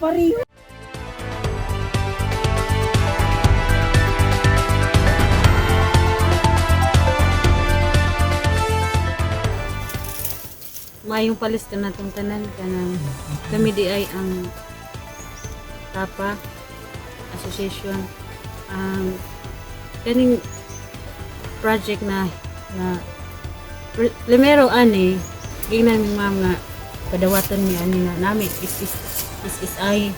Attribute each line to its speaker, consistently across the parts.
Speaker 1: Pariyo.
Speaker 2: Mayong palis ka na itong tanan ka ng kami di ay ang TAPA Association ang kaning project na primero ani gingnan ng ma'am nga kadawatan ni ani na namin is ay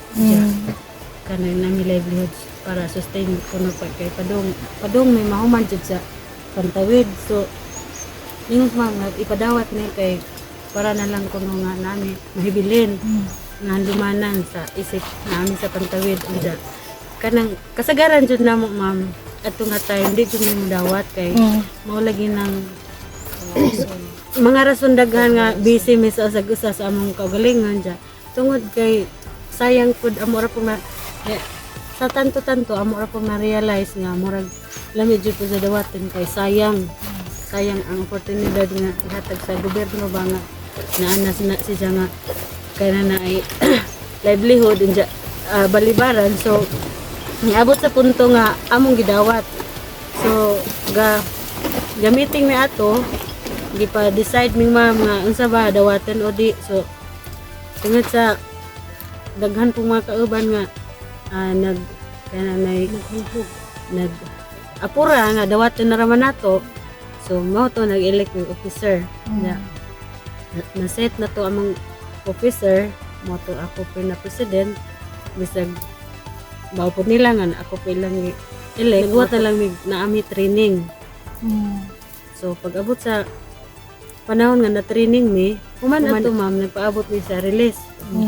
Speaker 2: kanang nami livelihoods para sustain kuno pa kay padong may mahuman jud sa pantawid so ningon ma'am nga ipadawat ni kay para na lang kuno nga nami mahibilin nga lumanan sa isip namin sa pantawid unja kanang kasagaran jud namo ma'am ato nga time di jud mo dawat kay mao lagi ng mga rason daghan nga busy mi sa usag-usa sa among kaugalingon ja tungod kay sayang pud amo ra po sa tanto-tanto amo ra po ma-realize nga murag lamig jud po sa dawaton kay sayang ang oportunidad nga ihatag sa gobyerno ba nga naana siya nga kaya na ay livelihood unja balibaran so niabot sa punto nga among gidawat so gamiting mi ato gipa-decide mi ma'am nga unsa ba dawaton o di so tungod sa daghan pong mga kauban nga nag apura nga dawaton na raman nato so mao to nag-elect ng officer na set na to among officer mo to ako pa na president bisag maupod nila nga ako pa ilang elect nagbuhat na lang na ami training so pag abot sa panahon nga na training mi human ato ma'am nagpaabot mi sa release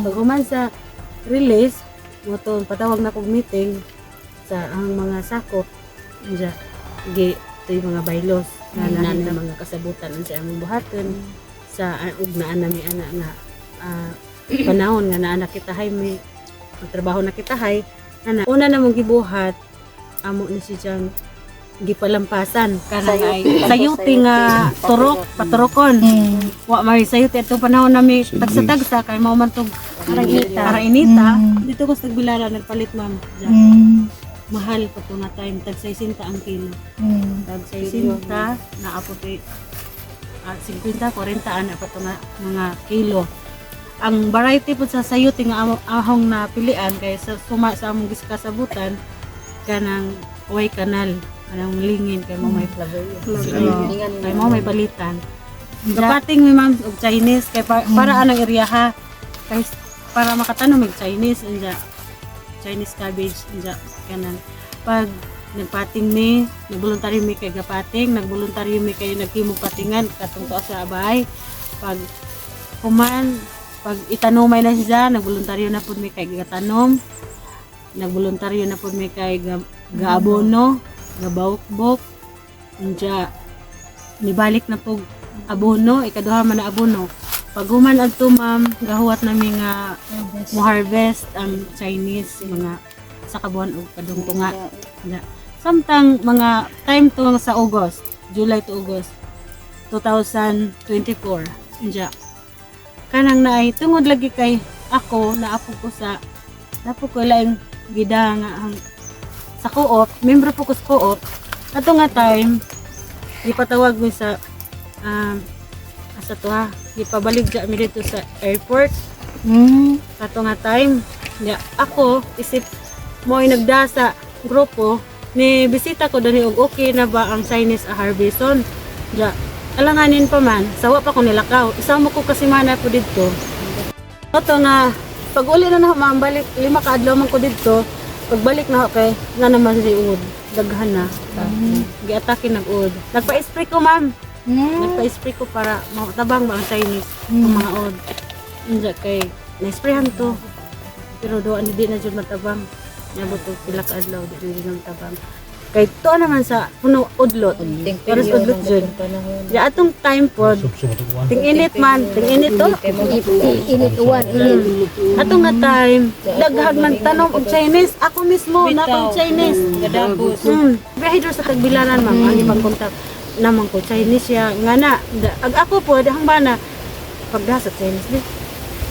Speaker 2: pag human sa release mo to patawag na kog meeting sa ang mga sakop diya gi to yung mga bylaws na mga kasabutan sa among buhaton sa ugnaan nami ana nga panahon nga naa nakitahay mi trabaho na kitahay ana una na mong gibuhat amo ni si Jang gipalampasan kanang ay sayuti nga turok paturokon wa may sayuti ato panahon nami tagsa-tagsa kay mao man tog arainita dito ko sa Tagbilaran nagpalit ma'am mahal pa to na time tag 60 ang kilo tag 60 na apote 50 40 ana pa to nga mga kilo ang variety po sa sayuti nga ahong na pilian kay sa suma sa among giskasabutan kanang way kanal anang lingin kay mo may flavor kay mo may balitan kapating mi ma'am og Chinese kay para anang iriyaha kay para makatanom mig Chinese unja Chinese cabbage unja kanan pag nagpating mi nagboluntaryo mi kay gapating nagboluntaryo mi kay nagkimog patingan katong tuwa sa abay pag kuman pag itanumay na siya nagboluntaryo na pud mi kay gatanom nagboluntaryo na pud mi kay gaabono gabawok-bok unja nibalik na pug abono ikaduha man na abono pag human adto ma'am gahuwat nami nga mo harvest ang Chinese mga sa kabuan og padungtunga samtang mga time to sa August July to August 2024 unja kanang naay tungod lagi kay ako naapo ko laing gida nga ang sa co-op, membro po ko sa co-op. Ato nga time, ipatawag mo sa asa to ha, ipabalig dyan mi dito sa airport. Ato nga time, ako isip mo ay nagdasa grupo ni bisita ko dani og okay na ba ang Chinese harveston. Alanganin pa man, sawa pa ko nilakaw. Isama ko kasi mana po dito. Ato nga pag uli na mambalik 5 ka adlaw man ko dito. Pagbalik na kay nga naman si uod daghan na giatake nag-uod nagpa-spray ko ma'am nagpa-spray ko para matabang ba ang Chinese ang mga uod unja kay na-sprayhan to pero doon hindi na jud matabang nabot og pila ka adlaw di na matabang kay to naman sa puno udlot pero sa udlot jud ya atong time pod ting init to init uwan atong nga time daghag man tanom og Chinese ako mismo na pang Chinese gadabos biyahe sa Tagbilaran ma'am ani pang kontak namang ko Chinese ya nga na ako po dahang bana pagdasa Chinese di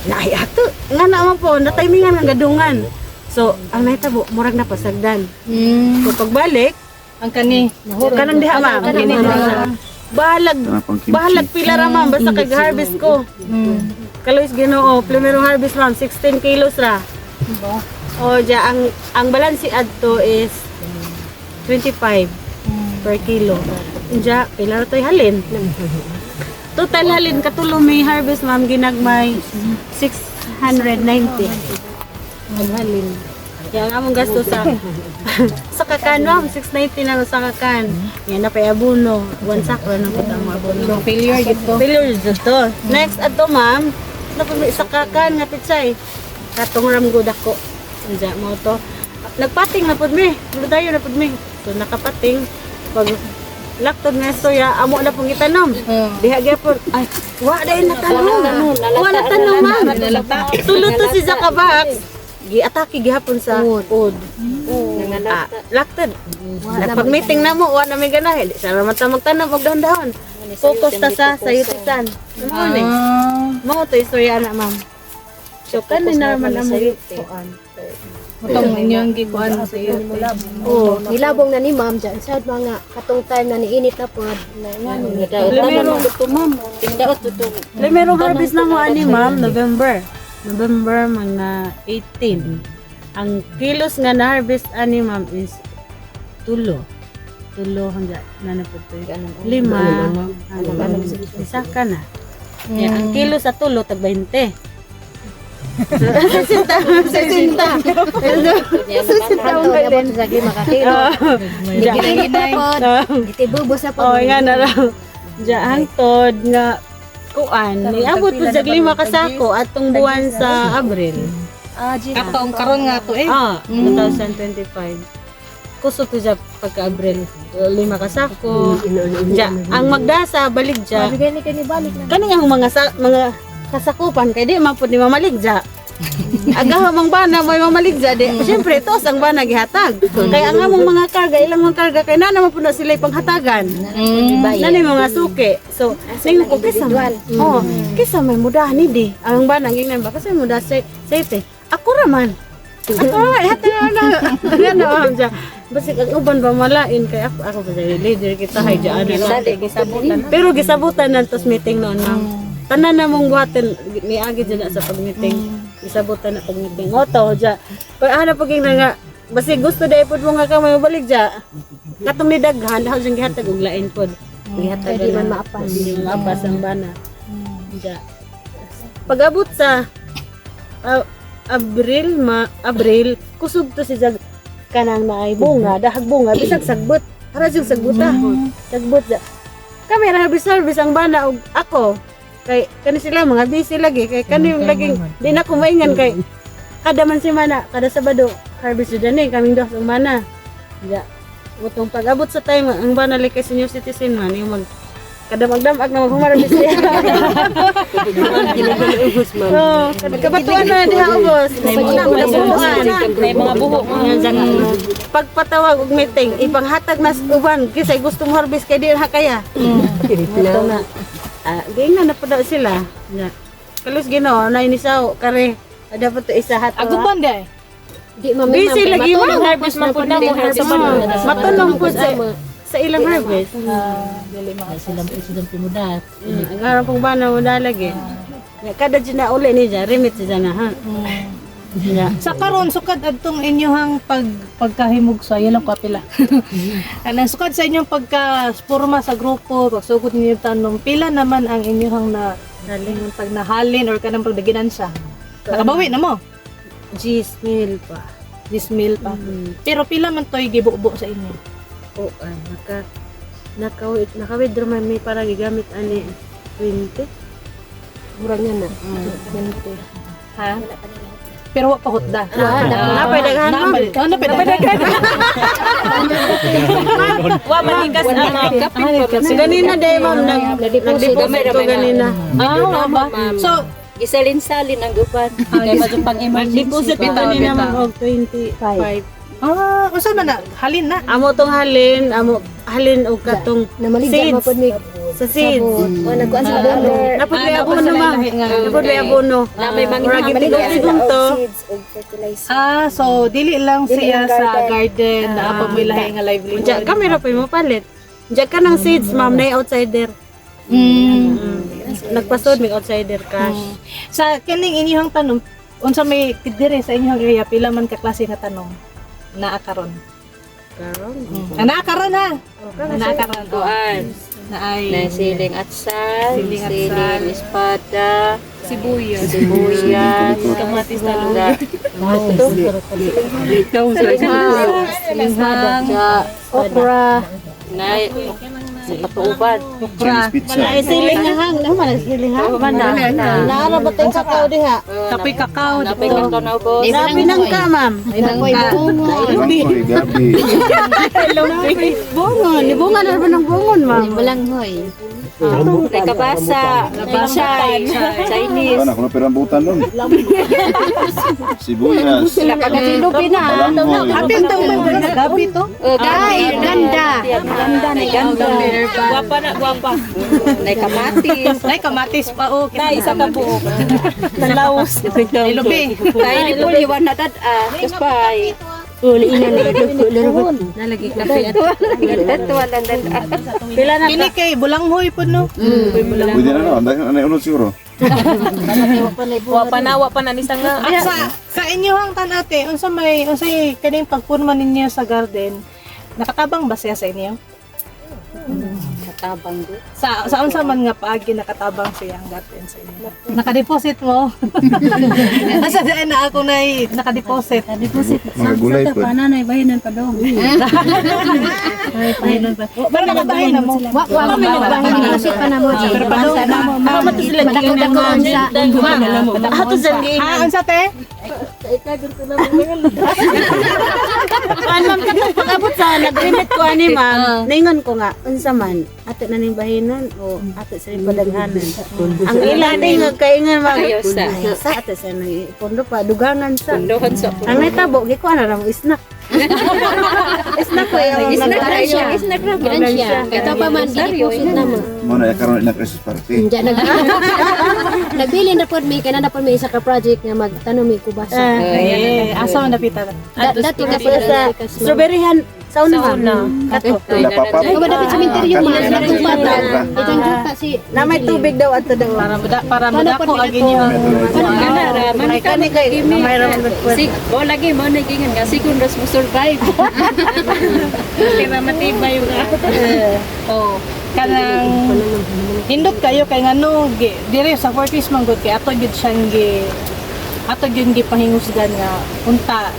Speaker 2: Naay ato. Nga naman po, na-timingan nga gadungan. So, ang nahitabo, murag na pasagdan. So, pagbalik,
Speaker 1: Ang kani.
Speaker 2: kanang diha ma'am. Bahalag pila ra ma'am, basta kag-harvest ko. Kaluis Ginoo, primero harvest ma'am, 16 kilos ra. O, diya, ang balansi adto is 25 per kilo. Diya, pila ra to'y halin. Total halin, katulo may harvest ma'am, ginagmay 690. Ang halin. Kaya ang among gasto sa sa kakan ma'am, 690 na sa kakan. Yan na pay abono, one sack ra nang kita mo abono.
Speaker 1: Failure gito.
Speaker 2: Failure dito. Next ato ma'am, napag sa kakan nga pitsay. Katong ramgod ako. Diya mo to. Nagpating na pud mi. Dayo na pud mi. So nakapating pag laktod nga soya, amo na pong itanom. Diha gyapon. Ay, wa dai na tanom. Wa na tanom ma'am. Tulot to si Zakabax. Gi-atake gihapon sa ud. Laktod. Nagpag-meeting na mo, wa na may ganahe. Di sa raman ta magtanom og dahan-dahan. Focus ta sa sayutitan. Ano ni? Mao to istorya na ma'am. So kanina naman ang kuan.
Speaker 1: Mutong inyong gikuan sa iyo.
Speaker 3: Oh, nilabong na ni ma'am dyan sa mga katong time na niinit na po.
Speaker 2: Primero harvest na mo ani ma'am, November mga 18. Ang kilos nga na harvest ani ma'am is tulo hangga na po to. 5. Isa ka na. Yeah, ang kilo sa tulo tag 20. 60.
Speaker 3: Lagi makakilo. Itibubo sa
Speaker 2: Oh, nga na raw. Diya hangtod nga kuan, niabot po sa 5 kasako atong buwan sa Abril.
Speaker 1: Katong karon nga to eh.
Speaker 2: 2025. Kusot to siya pagka-Abril. 5 kasako. Diya, ang magdasa baligja. Kani ang mga kasakupan kay di man pud ni mamaligja. Aga mang bana may mamaligja di. Syempre tos ang bana gihatag. Kay ang among mga karga ilang mga karga kay na naman pud na sila panghatagan. Nani mga suki. So ning ko kisa. Oh, kisa may muda ni di. Ang bana ngingnan ba kasi muda sa sete. Ako ra man. Ako ra hatag na. Ngano am ja. Basig ang uban ba malain kay ako sa leader kita hay diyan. Pero gisabutan nantos meeting noon ma'am. Tanan na mong buhatin niagi dyan sa pag-meeting. Isabutan na pag-meeting. Oto, dya. Pag ano paging nga, basi gusto dahil po mo nga ka may mabalik dya. Katong nidaghan, dahil siyang gihatag og lain po. Gihatag
Speaker 3: Di man maapas.
Speaker 2: Hindi maapas ang bana. Dya. Pag-abot sa Abril, kusog to si Jag kanang na ay bunga, dahag bunga, bisag sagbot. Para siyang sagbuta. Sagbot dya. Kami harvest ang bana og ako. Kay kani sila mga busy lagi kay kani yung laging di na kumaingan kay kada man si mana kada Sabado harvest jud ni kaming dos ang mana. Ya. Utong pag-abot sa time ang bana like senior citizen man yung mag kada magdamag na maghumarabis siya. Oh, kabatuan na diha ubos. May mga buhok pagpatawag og meeting ipanghatag na uban kasi gusto mo harvest kay di ha kaya. Ito na. Gingan na po daw sila. Kalos Ginoo na inisaw kare dapat to isa hat.
Speaker 1: Aguban day.
Speaker 3: Di ma'am.
Speaker 2: Busy lagi mo harvest man po na mo matulong po sa ilang harvest.
Speaker 1: Dili mga silang pimudat.
Speaker 2: Ang harap pong bana mo lagi. Kada dyan na uli ni dyan, remit siya na ha.
Speaker 1: Sa karon sukad adtong inyohang pagkahimog sa ilang kapila. Ana sukad sa inyong pagka-forma sa grupo, pagsugod ninyo tanong pila naman ang inyohang na halin pag nahalin or kanang pagdaginan sa. Nakabawi na mo.
Speaker 2: 10,000 pa.
Speaker 1: 10,000 pa. Pero pila man toy gibubo sa inyo?
Speaker 2: Oo, naka-withdraw man may para gigamit ani 20.
Speaker 3: Murag nga na.
Speaker 1: 20. Ha? Pero wa pa hutda.
Speaker 2: Napay daghan ma'am.
Speaker 1: Napay daghan.
Speaker 2: Wa manigas ang kapit. Ganina day ma'am nag-deposit ko ganina.
Speaker 1: Ba? So
Speaker 4: Gisalin-salin ang guban. Kaya medyo pang-emergency.
Speaker 2: Deposit ito nila ma'am og 25.
Speaker 1: Usa man na halin na.
Speaker 2: Amo tong halin og katong
Speaker 3: Namaligyan mo po ni
Speaker 2: sa seeds.
Speaker 3: O nagkuan sa dollar.
Speaker 2: Napod may
Speaker 1: napod
Speaker 2: abono
Speaker 1: sa
Speaker 2: ma'am.
Speaker 1: lahi nga.
Speaker 2: Napod may abono.
Speaker 4: Na may mga
Speaker 2: Murag itigong to.
Speaker 3: Seeds og fertilizer.
Speaker 1: So dili lang
Speaker 3: Dili
Speaker 1: siya
Speaker 3: lang
Speaker 1: sa
Speaker 3: garden.
Speaker 1: garden na apa mo lahi nga livelihood.
Speaker 2: Diyan kami ra pa mo palit. Diyan ka ng seeds ma'am na outsider. Nagpasod may outsider cash.
Speaker 1: Sa kining inyong tanom, unsa may dire sa inyong area pila man ka klase nga tanom naa karon?
Speaker 2: Karon.
Speaker 1: Naa karon ha. Naa karon.
Speaker 4: Kuan.
Speaker 1: Naay.
Speaker 4: Na siling atsal,
Speaker 1: Siling
Speaker 4: siling
Speaker 1: atsal.
Speaker 4: espada,
Speaker 1: Sibuyas.
Speaker 4: sibuyas,
Speaker 1: Kamatis na
Speaker 4: luga.
Speaker 1: Linghang.
Speaker 3: Okra.
Speaker 4: Na katuuban.
Speaker 1: Okra.
Speaker 2: Ay siling hang, naman siling hang. Naara ba tayong kakao diha?
Speaker 1: Kapoy kakao.
Speaker 4: Napay ka na ubos.
Speaker 2: Grabe nang ka ma'am.
Speaker 3: Nakoy bungo.
Speaker 5: Gabi.
Speaker 2: Bungon, ibungan na ba ng bungon ma'am?
Speaker 3: Balanghoy.
Speaker 4: May kabasa, pichay, Chinese.
Speaker 5: Ano, kung pirambutan nun. Sibuyas.
Speaker 3: Nakagasilupin na.
Speaker 5: Balanghoy.
Speaker 1: Apil daw man gabi to.
Speaker 3: Ay, ganda.
Speaker 4: Ganda na ganda. Guwapa na guwapa. Nay kamatis.
Speaker 1: Nay kamatis pa o.
Speaker 4: Nay isa ka buok.
Speaker 1: Nalaos. Ilubi.
Speaker 4: Kaya ni puliwan na dad kaspay.
Speaker 3: Uli ina ni
Speaker 2: Nalagi kape at
Speaker 4: Tuwa lang dad.
Speaker 2: pila na
Speaker 1: Kini kay bulanghoy po no.
Speaker 5: Pwede na no, anday unod siguro.
Speaker 4: Wa pa na nisang nga.
Speaker 1: Sa inyong tanate, unsay kaning pagpurma ninyo sa garden, nakatabang ba siya sa inyo?
Speaker 4: Katabang do.
Speaker 1: Sa unsa man nga paagi nakatabang siya ang garden sa inyo? Naka-deposit mo. Asa sa na ako na naka-deposit.
Speaker 5: Mga gulay po.
Speaker 2: nanay bahinan pa daw.
Speaker 1: Pero nakabahin na mo.
Speaker 3: Wa kami nagbahin kasi pa na mo.
Speaker 1: Pero paano
Speaker 2: Mama to sila giingan mo. Ato sa giingan.
Speaker 1: unsa te?
Speaker 2: Kuan ma'am katong pag-abot sa nag-limit ko ani ma'am. Ningon ko nga unsa man ato na ning bahinon o ato sa ning padaghanan. Ang ilang tingog kaingan ma'am.
Speaker 4: Ayaw sa.
Speaker 2: Sa ato sa nang pondo pa dugangan sa.
Speaker 4: Doon sa
Speaker 2: Ang natabo gi ko ana ra mo snack. Snack ko yung
Speaker 3: Ganansya. Ganansya. Ito pa man deposit na mo.
Speaker 5: Muna karon na Christmas party.
Speaker 3: Diyan nagbili na pod may kana na pod may isa ka project nga magtanom may kubasa.
Speaker 1: Asa man napita?
Speaker 3: Dati kasi
Speaker 2: sa strawberryhan sa una. Kato.
Speaker 5: Napapap.
Speaker 3: Ako ba dapat cemetery mo na sa bata. Itang juta si
Speaker 2: Na may tubig daw ato daw.
Speaker 1: Para madako ang inyong
Speaker 2: Ay kani kay may ra man po.
Speaker 4: Bo lagi mo na gingan nga sigun ras mo survive. Kaya matibay yung
Speaker 1: Oh, kanang hindot kayo kay ngano dire sa Fortis manggod kay ato gyud siyang ato gyud gipahingusgan nga unta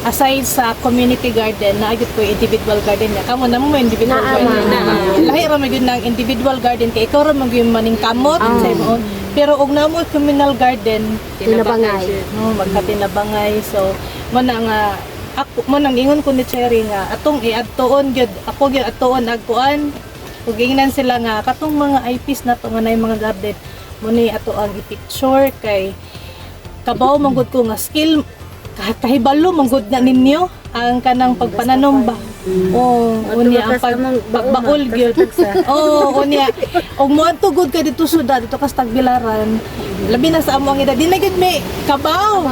Speaker 1: aside sa community garden na gyud ko individual garden niya kamo na mo individual garden na lahi ra man gyud nang individual garden kay ikaw ra man gyud maning kamot sa imo pero og namo communal garden
Speaker 3: tinabangay.
Speaker 1: no magkatinabangay so mo na nga ako mo nang ingon ko ni Cherry nga atong iadtoon gyud ako gyud adtoon agkuan ug ingnan sila nga katong mga eyepiece na to nga nay mga garden mo ni ato ang i-picture kay kabaw manggod ko nga skill kahibalo manggod na ninyo ang kanang pagpananom ba unya ang pagbaul gyud unya og mo tugod ka dito suda dito ka sa Tagbilaran labi na sa amo ang edad di na gyud may kabaw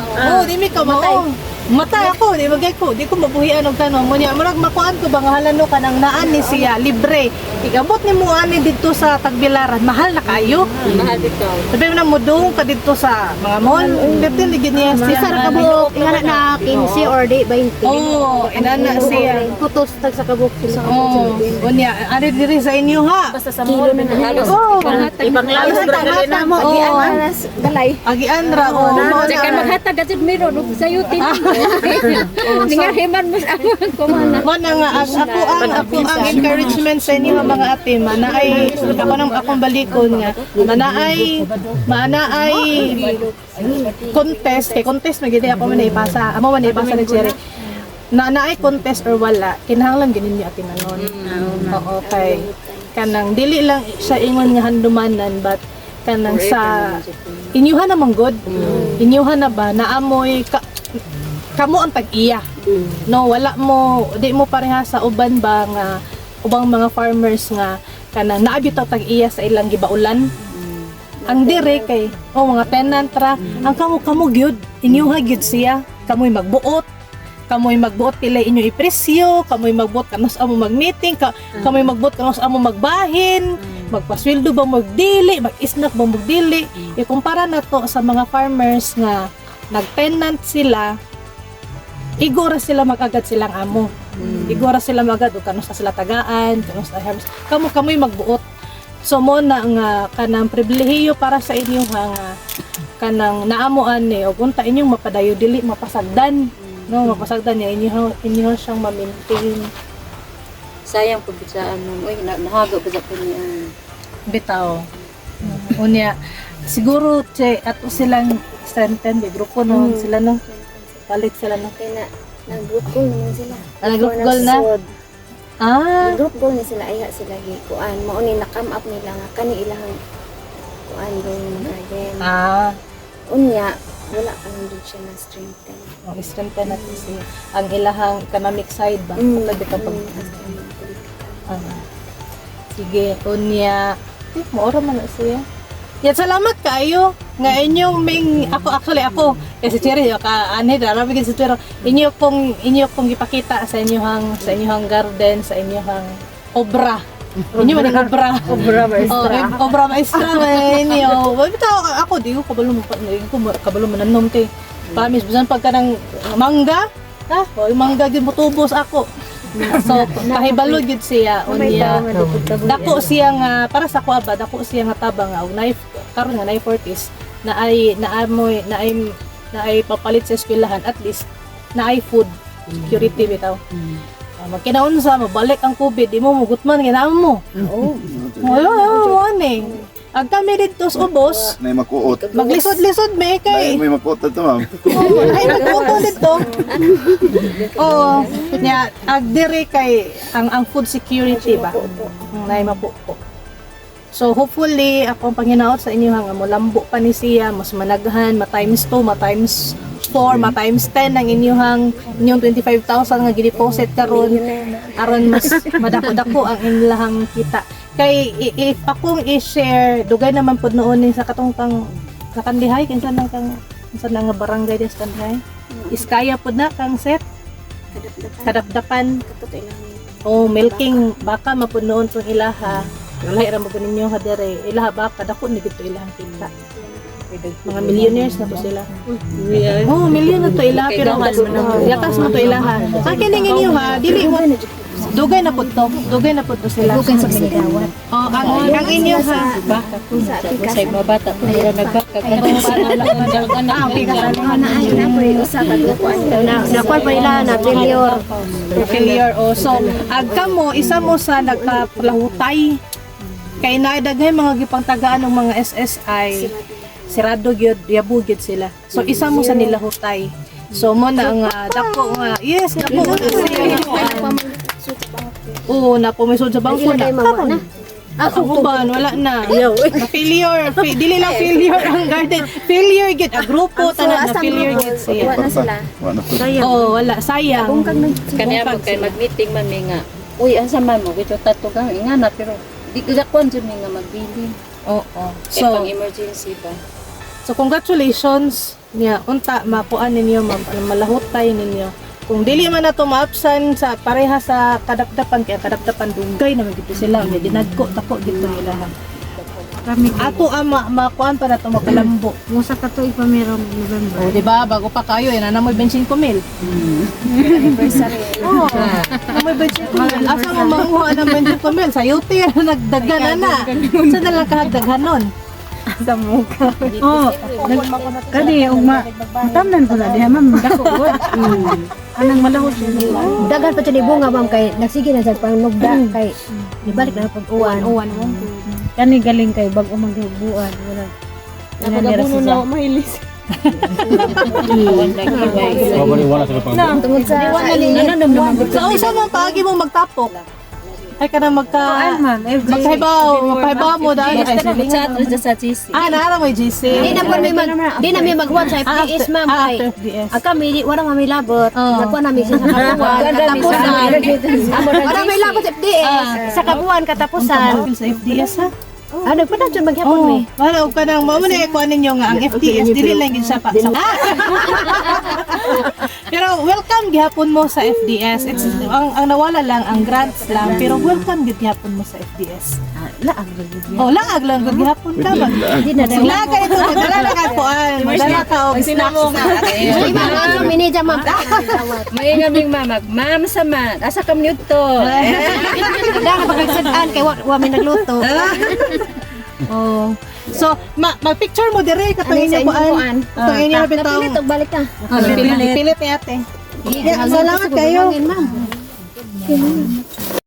Speaker 1: di may kabaw matay ako, di bagay ko, di ko mabuhian og tanong mo niya. Murag makuan ko ba nga halano ka nang naan ni siya, libre. Igabot ni mo ani dito sa Tagbilaran, mahal na kayo.
Speaker 4: mahal dito.
Speaker 1: Sabi mo na mo doon ka dito sa mga mall, dito ligid niya
Speaker 3: Si
Speaker 1: siya.
Speaker 3: Sara Kabuk, ingana na 15 or di 20.
Speaker 1: Oo, inana siya.
Speaker 3: Putos tag sa kabuk sila.
Speaker 1: Unya, ari diri sa inyo ha.
Speaker 4: Basta sa mall na halos.
Speaker 2: Ibang lawas bragali na mo.
Speaker 3: Aras galay.
Speaker 1: Agi andra o.
Speaker 4: Kaya maghatag agad meron ug sayo tin. Ningar himan mo sa kumana.
Speaker 1: Mo na nga ako ang encouragement sa inyo mga ate manaay ako nang akong balikon nga manaay contest magidi ako man ipasa amo man ipasa ni Jerry naay contest or wala kinahanglan ginin niyo atin anon oo kay kanang dili lang sa ingon nga handumanan but kanang sa inyuhan na manggod inyuhan na ba naamoy kamo ang tag-iya no wala mo di mo pareha sa uban ba nga ubang mga farmers nga kanang naabot tag iya sa ilang gibaulan. Ang dire kay mga tenant ra ang kamo gyud inyuha gyud siya, kamoy magbuot, kamoy magbuot pila inyo ipresyo, kamoy magbuot kanos amo mag-meeting, kamoy magbuot kanos amo magbahin, magpasweldo ba magdili, mag-snack ba magdili. Ikumpara na to sa mga farmers nga nag-tenant sila, igora sila mag-agad silang amo. Igora sila mag-agad o kanos na sila tagaan, kanos na harvest. Kamoy magbuot. So mo na nga kanang pribilehiyo para sa inyo nga kanang naamuan ni og unta inyong mapadayo dili mapasagdan. No, mapasagdan niya inyo siyang ma-maintain.
Speaker 4: Sayang pag sa ano, uy, nahago ba sa kanya?
Speaker 1: Bitaw. Unya siguro che ato silang strengthen di grupo no sila no. Palit sila no.
Speaker 3: Kaya nag-group goal naman sila.
Speaker 1: Nag-group goal na?
Speaker 3: Group goal ni sila iya sila kuan mao ni na-come up nila nga kani ilahang kuan growing garden. Unya wala ka nang siya na strengthen.
Speaker 1: Strengthen natin si ang ilahang economic side ba? Pwede ka pag sige, unya maora man na siya. Yan, salamat kayo nga inyong ako kasi Cherry ka ani darabigin sa pero inyo kong ipakita sa inyong garden, sa inyong obra. Inyo man ang obra. Obra maestra man inyo. Bitaw ako di ko kabalo mananom kay. Promise bisan pagka ng mangga, yung mangga gid motubos ako. So kahibalo gid siya unya. Dako siya nga para sa kuha ba dako siya nga tabang nga knife karon nga knife fortis na ay papalit sa eskwelahan at least na ay food security bitaw. Magkinaunsa mabalik ang COVID di mo mugutman ginaam mo. Oo, ani. Ag kami dito sa ubos,
Speaker 5: Na makuot.
Speaker 1: maglisod-lisod may kay.
Speaker 5: May makuot ito, ma'am.
Speaker 1: Ay nagkuto dito. Oh, nya ag dire kay ang food security ba. Nay mapupo. So hopefully akong panginaot sa inyo nga molambo pa ni siya, mas managhan, ma times 2, ma times 4, ma times 10 ang inyong 25,000 nga gideposit karon aron mas madako-dako ang inyong kita. Kay if akong i-share dugay naman pud noon ni sa katungtang sa Kandihay kinsa nang nga barangay des Kandihay. Iskaya pud na kang set kadapdapan. Milking baka mapud noon tong ilaha. Lahi ra mo ninyo hadere ilaha baka dako ni dito ilahang kita. Mga millionaires na to sila. Million na to ilaha pero yakas mo to ilaha. Sa kining inyo ha, dili mo dugay na pud to sila.
Speaker 3: Dugay sa Mindanao.
Speaker 1: Ang inyo ha, baka
Speaker 4: Sa mga bata, pero nagbaka ka
Speaker 3: Na ay na po usa ka grupo na kuan pa ila na
Speaker 1: failure o so agka mo isa mo sa nagkapalahutay kay naidaghay mga gipangtagaan ng mga SSI sirado gyud yabu gyud sila so isa mo sa nilahutay so mo na ang dako nga yes dako na pumisod sa bangko na karon ako ba wala na failure dili lang failure ang garden failure gyud a grupo tanan na failure gyud siya
Speaker 3: wala sila.
Speaker 1: wala sayang
Speaker 4: Kanya po kay mag-meeting man may nga, uy, asa man mo, gito tato ka, ingana, pero di ko dakon dyan may nga magbili.
Speaker 1: so
Speaker 4: Pang emergency ba?
Speaker 1: So congratulations niya unta makuan ninyo malahutay ninyo. Kung dili man nato maapsan sa pareha sa kadapdapan kaya kadapdapan dungay na dito sila may dinagko tako dito nila. Ato makuan pa nato makalambo.
Speaker 2: Musa ka to ipa merong November.
Speaker 1: Di ba bago pa kayo na namoy 25,000.
Speaker 3: Anniversary.
Speaker 1: Namoy 25,000. Asa mo manguha ng 25,000 sa UT nagdagan na. Sa nalang kahagdaghanon. Sa muka.
Speaker 2: Kani ugma tamnan ko na diha ma'am dako ko. Anang malahot siya.
Speaker 3: Dagan pa siya ni bunga ma'am kay nagsige na sa pangnugda kay ibalik na pag uwan.
Speaker 2: Kani galing kay bag-o magbuuan wala.
Speaker 4: Napagabuno na ako mahilis.
Speaker 3: Tungod sa
Speaker 1: So usa mo paagi mo magtapok. Ay ka na magkahibaw mo dahil.
Speaker 4: Basta na chat ra sa GC.
Speaker 1: Nara mo GC.
Speaker 6: Di na may magwan sa FDS, ma'am. Kay,
Speaker 1: FDS.
Speaker 6: kami, wala kami labot.
Speaker 1: Oo.
Speaker 6: Nagkuha namin siya sa kabuan. Katapusan. Wala may labot sa FDS. Sa kabuan, katapusan.
Speaker 1: Sa FDS ha?
Speaker 6: Nagpunta dyan maghapon may.
Speaker 1: Wala ka nang mo na ikuha ninyo nga ang FDS dili lang gid sa Pero welcome gihapon mo sa FDS. It's ang nawala lang ang grants lang pero welcome gid gihapon mo sa FDS.
Speaker 6: Laag lang yun.
Speaker 1: Laag lang gid gihapon ka mag. Sila ka ito magdala na ka kuan. Magdala ka og snacks na.
Speaker 6: May mga minija, ma'am.
Speaker 4: May ngaming mamag, ma'am sa man. Asa kam to?
Speaker 6: Dahil na pagkagsadaan kay wa may nagluto.
Speaker 1: Oh. So, mag-picture mo dire katong inyo kuan. Katong inyo bitaw.
Speaker 6: Napilit, balik ka.
Speaker 1: Pilit ni ate.
Speaker 6: Salamat kayo. Ma'am.